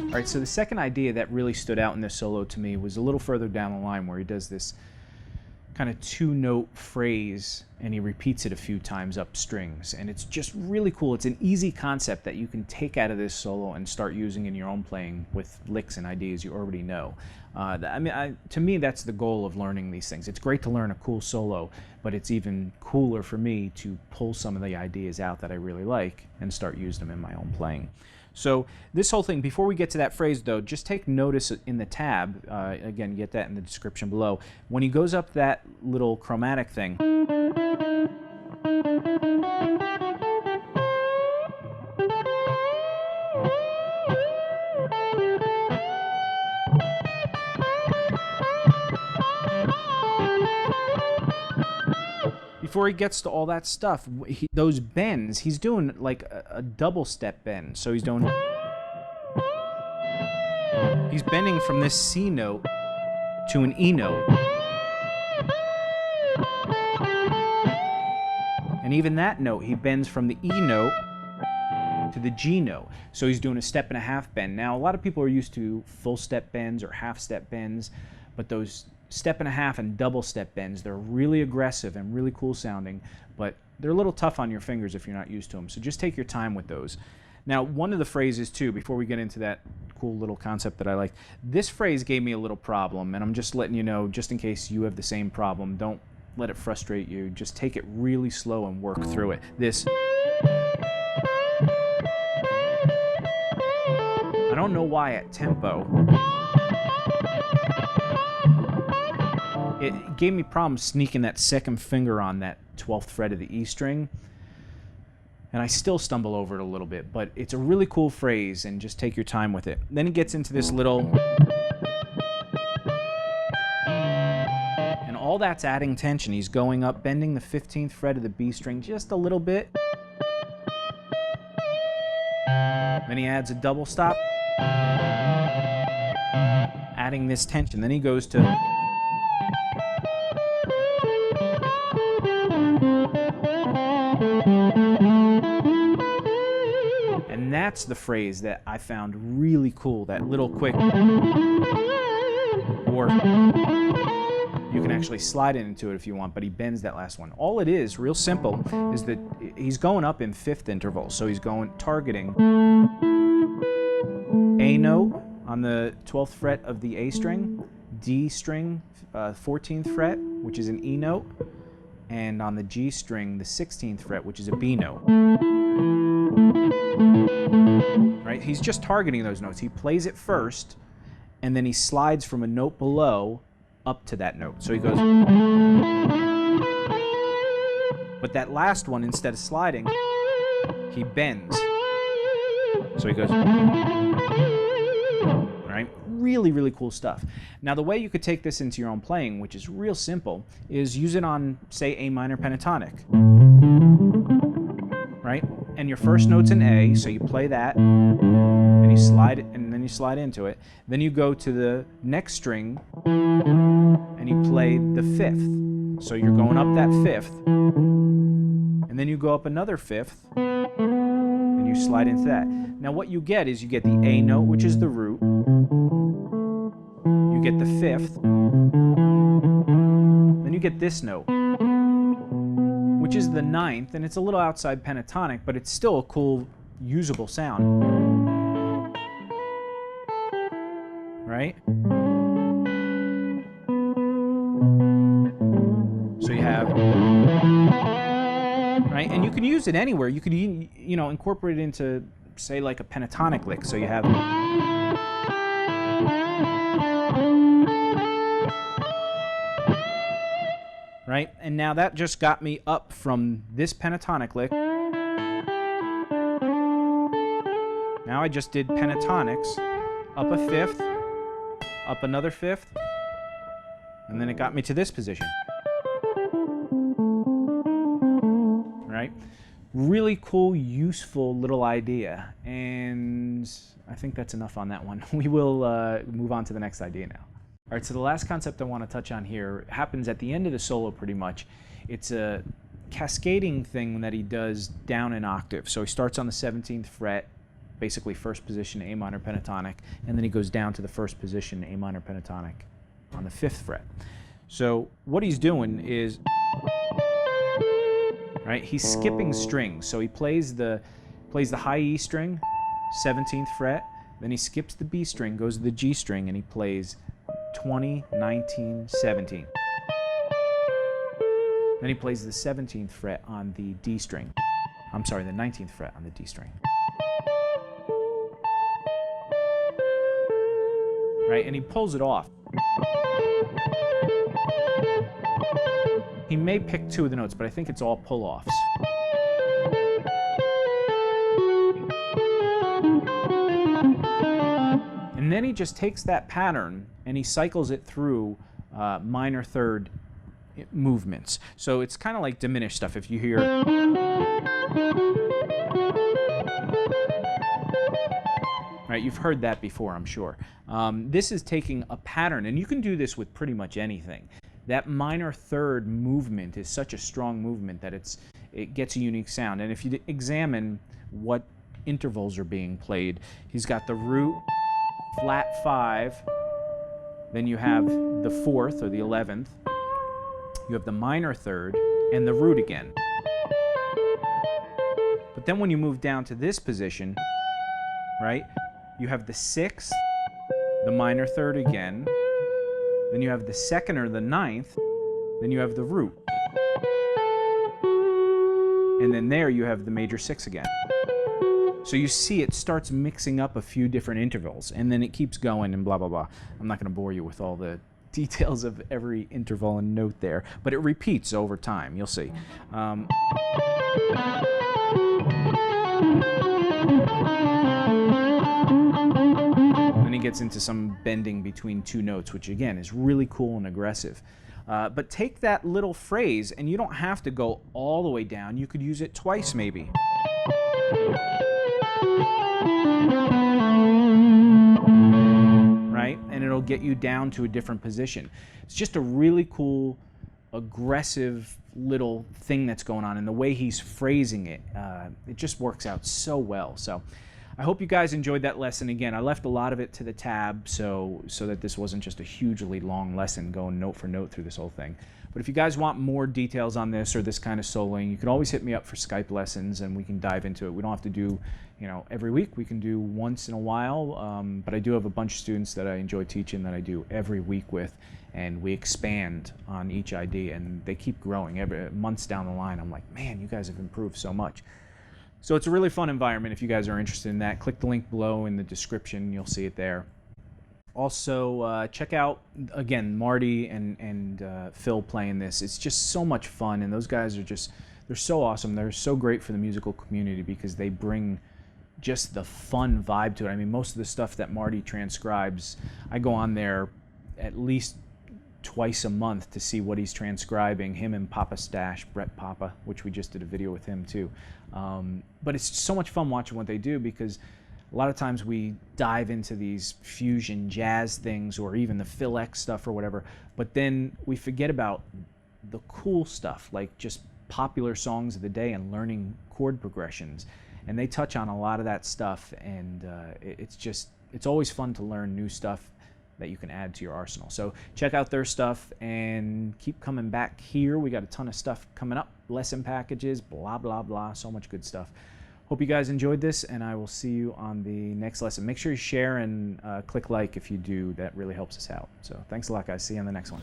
All right, so the second idea that really stood out in this solo to me was a little further down the line, where he does this kind of two-note phrase and he repeats it a few times up strings, and it's just really cool. It's an easy concept that you can take out of this solo and start using in your own playing with licks and ideas you already know. To me, that's the goal of learning these things. It's great to learn a cool solo, but it's even cooler for me to pull some of the ideas out that I really like and start using them in my own playing. So this whole thing, before we get to that phrase though, just take notice in the tab, again, get that in the description below, when he goes up that little chromatic thing, before he gets to all that stuff, those bends, he's doing like a double step bend. So he's bending from this C note to an E note. And even that note, he bends from the E note to the G note. So he's doing a step and a half bend. Now, a lot of people are used to full step bends or half step bends, but those step and a half and double step bends, they're really aggressive and really cool sounding, but they're a little tough on your fingers if you're not used to them. So just take your time with those. Now, one of the phrases too, before we get into that cool little concept that I like, this phrase gave me a little problem, and I'm just letting you know, just in case you have the same problem, don't let it frustrate you. Just take it really slow and work through it. This, I don't know why at tempo, it gave me problems sneaking that second finger on that 12th fret of the E string, and I still stumble over it a little bit, but it's a really cool phrase, and just take your time with it. Then it gets into this little, and all that's adding tension. He's going up, bending the 15th fret of the B string just a little bit. Then he adds a double stop, adding this tension. Then he goes to, and that's the phrase that I found really cool, that little quick, or you can actually slide it into it if you want, but he bends that last one. All it is, real simple, is that he's going up in fifth intervals. So he's targeting A note on the 12th fret of the A string, D string, 14th fret, which is an E note, and on the G string, the 16th fret, which is a B note. Right? He's just targeting those notes. He plays it first, and then he slides from a note below up to that note. So he goes, but that last one, instead of sliding, he bends. So he goes, right? Really, really cool stuff. Now, the way you could take this into your own playing, which is real simple, is use it on, say, A minor pentatonic. Right? And your first note's an A, so you play that, and you slide it, and then you slide into it. Then you go to the next string, and you play the fifth. So you're going up that fifth, and then you go up another fifth, and you slide into that. Now what you get is you get the A note, which is the root. You get the fifth. Then you get this note, which is the ninth, and it's a little outside pentatonic, but it's still a cool, usable sound. Right? So you have, right? And you can use it anywhere. You could, you know, incorporate it into, say, like a pentatonic lick. So you have, right? And now that just got me up from this pentatonic lick. Now I just did pentatonics, up a fifth, up another fifth, and then it got me to this position. Right? Really cool, useful little idea, and I think that's enough on that one. We will move on to the next idea now. All right, so the last concept I want to touch on here happens at the end of the solo pretty much. It's a cascading thing that he does down an octave. So he starts on the 17th fret, basically first position A minor pentatonic, and then he goes down to the first position A minor pentatonic on the 5th fret. So what he's doing is, right, he's skipping strings. So he plays the high E string, 17th fret, then he skips the B string, goes to the G string, and he plays 20, 19, 17. Then he plays the 17th fret on the D string. I'm sorry, the 19th fret on the D string. Right, and he pulls it off. He may pick 2 of the notes, but I think it's all pull-offs. And then he just takes that pattern and he cycles it through minor third movements. So it's kind of like diminished stuff. If you hear, right, you've heard that before, I'm sure. This is taking a pattern, and you can do this with pretty much anything. That minor third movement is such a strong movement that it gets a unique sound. And if you examine what intervals are being played, he's got the root, flat 5, then you have the 4th or the 11th, you have the minor third, and the root again. But then when you move down to this position, right, you have the 6th, the minor third again, then you have the 2nd or the 9th, then you have the root. And then there you have the major 6 again. So you see it starts mixing up a few different intervals, and then it keeps going and blah, blah, blah. I'm not going to bore you with all the details of every interval and note there, but it repeats over time. You'll see. Then he gets into some bending between 2 notes, which again is really cool and aggressive. But take that little phrase, and you don't have to go all the way down. You could use it twice maybe. Right? And it'll get you down to a different position. It's just a really cool, aggressive little thing that's going on, and the way he's phrasing it, it just works out so well. So I hope you guys enjoyed that lesson. Again, I left a lot of it to the tab so that this wasn't just a hugely long lesson going note for note through this whole thing. But if you guys want more details on this or this kind of soloing, you can always hit me up for Skype lessons and we can dive into it. We don't have to do, every week. We can do once in a while, but I do have a bunch of students that I enjoy teaching that I do every week with, and we expand on each idea, and they keep growing. Every months down the line, I'm like, man, you guys have improved so much. So it's a really fun environment. If you guys are interested in that, click the link below in the description. You'll see it there. Also, check out, again, Marty and Phil playing this. It's just so much fun, and those guys are they're so awesome. They're so great for the musical community because they bring just the fun vibe to it. I mean, most of the stuff that Marty transcribes, I go on there at least twice a month to see what he's transcribing, him and Papa Stash, Brett Papa, which we just did a video with him too. But it's so much fun watching what they do because a lot of times we dive into these fusion jazz things or even the Phil X stuff or whatever, but then we forget about the cool stuff, like just popular songs of the day and learning chord progressions. And they touch on a lot of that stuff, and it's always fun to learn new stuff that you can add to your arsenal. So check out their stuff and keep coming back here. We got a ton of stuff coming up, lesson packages, blah, blah, blah, so much good stuff. Hope you guys enjoyed this, and I will see you on the next lesson. Make sure you share and click like if you do. That really helps us out. So thanks a lot, guys. See you on the next one.